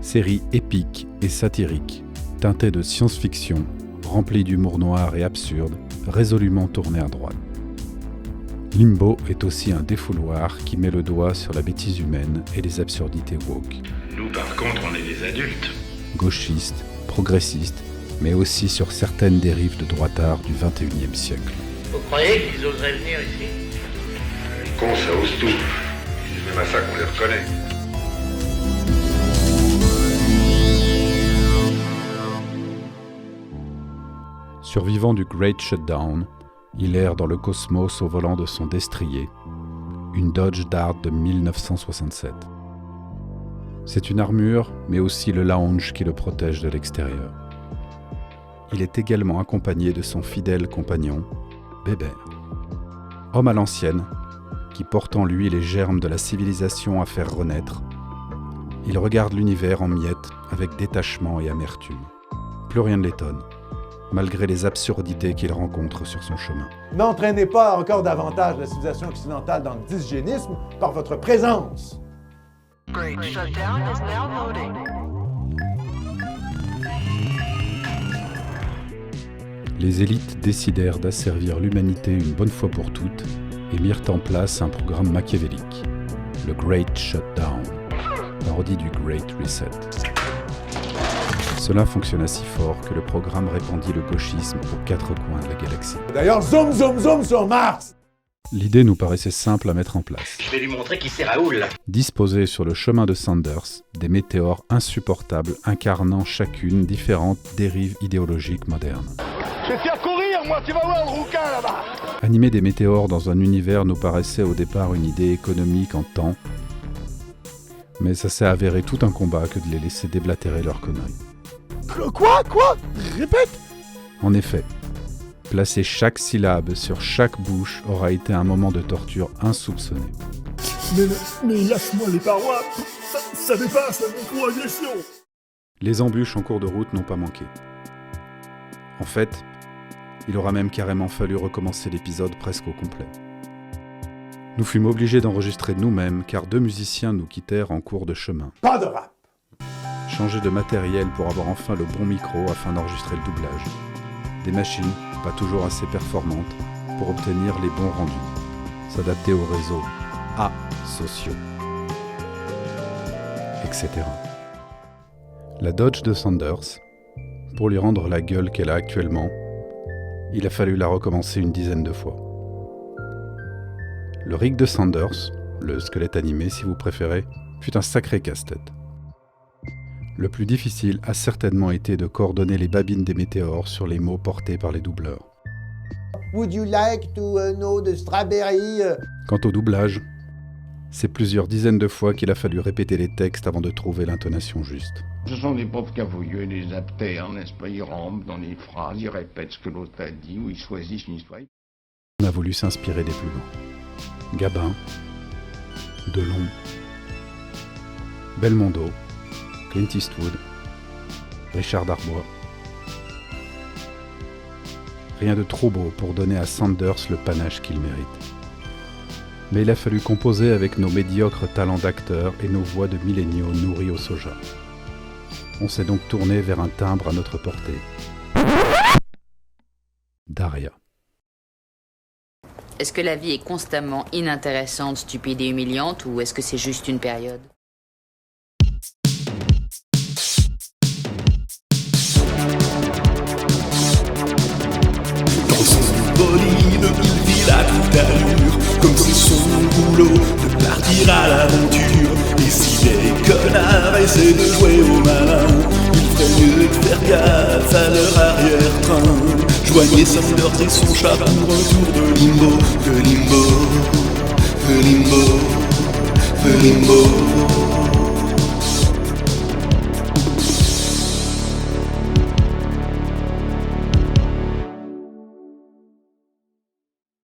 Série épique et satirique, teintée de science-fiction, remplie d'humour noir et absurde, résolument tournée à droite. Limbo est aussi un défouloir qui met le doigt sur la bêtise humaine et les absurdités woke. Nous, par contre, on est des adultes. Gauchistes, progressistes, mais aussi sur certaines dérives de droitards du XXIe siècle. Vous croyez qu'ils oseraient venir ici? Les cons, ça ose tout. C'est même à ça qu'on les reconnaît. Survivant du Great Shutdown, il erre dans le cosmos au volant de son destrier, une Dodge Dart de 1967. C'est une armure, mais aussi le lounge qui le protège de l'extérieur. Il est également accompagné de son fidèle compagnon, Bébert. Homme à l'ancienne, qui porte en lui les germes de la civilisation à faire renaître, il regarde l'univers en miettes avec détachement et amertume. Plus rien ne l'étonne, malgré les absurdités qu'il rencontre sur son chemin. N'entraînez pas encore davantage la civilisation occidentale dans le dysgénisme par votre présence. Great shutdown is now loading. Les élites décidèrent d'asservir l'humanité une bonne fois pour toutes et mirent en place un programme machiavélique, le Great Shutdown, parodie du Great Reset. Cela fonctionna si fort que le programme répandit le gauchisme aux quatre coins de la galaxie. D'ailleurs, zoom, zoom, zoom sur Mars! L'idée nous paraissait simple à mettre en place. Je vais lui montrer qui c'est Raoul. Disposer sur le chemin de Sanders des météores insupportables incarnant chacune différentes dérives idéologiques modernes. Je vais te faire courir, moi, tu vas voir le rouquin là-bas. Animer des météores dans un univers nous paraissait au départ une idée économique en temps, mais ça s'est avéré tout un combat que de les laisser déblatérer leurs conneries. Quoi? Répète. En effet, placer chaque syllabe sur chaque bouche aura été un moment de torture insoupçonné. Mais lâche-moi les parois. Ça dépasse la micro-agression. Les embûches en cours de route n'ont pas manqué. En fait, il aura même carrément fallu recommencer l'épisode presque au complet. Nous fûmes obligés d'enregistrer nous-mêmes car 2 musiciens nous quittèrent en cours de chemin. Pas de rap! Changer de matériel pour avoir enfin le bon micro afin d'enregistrer le doublage. Des machines, pas toujours assez performantes, pour obtenir les bons rendus. S'adapter aux réseaux asociaux, etc. La Dodge de Sanders, pour lui rendre la gueule qu'elle a actuellement, il a fallu la recommencer une dizaine de fois. Le rig de Sanders, le squelette animé si vous préférez, fut un sacré casse-tête. Le plus difficile a certainement été de coordonner les babines des météores sur les mots portés par les doubleurs. Would you like to know the strawberry? Quant au doublage, c'est plusieurs dizaines de fois qu'il a fallu répéter les textes avant de trouver l'intonation juste. Ce sont des pauvres cavouilleux, des aptères, n'est-ce pas? Ils rampent dans les phrases, ils répètent ce que l'autre a dit, ou ils choisissent une histoire. On a voulu s'inspirer des plus grands. Gabin, Delon, Belmondo, Clint Eastwood, Richard Darbois. Rien de trop beau pour donner à Sanders le panache qu'il mérite. Mais il a fallu composer avec nos médiocres talents d'acteurs et nos voix de milléniaux nourris au soja. On s'est donc tourné vers un timbre à notre portée. Daria. Est-ce que la vie est constamment inintéressante, stupide et humiliante, ou est-ce que c'est juste une période ? Bolide, il file à toute allure, comme c'est son boulot de partir à l'aventure. Et si les connards essaient de jouer au malin, il ferait mieux de faire gaffe à leur arrière-train. Joignez Sanders et son chat pour retour de Limbo, de Limbo, de Limbo, de Limbo.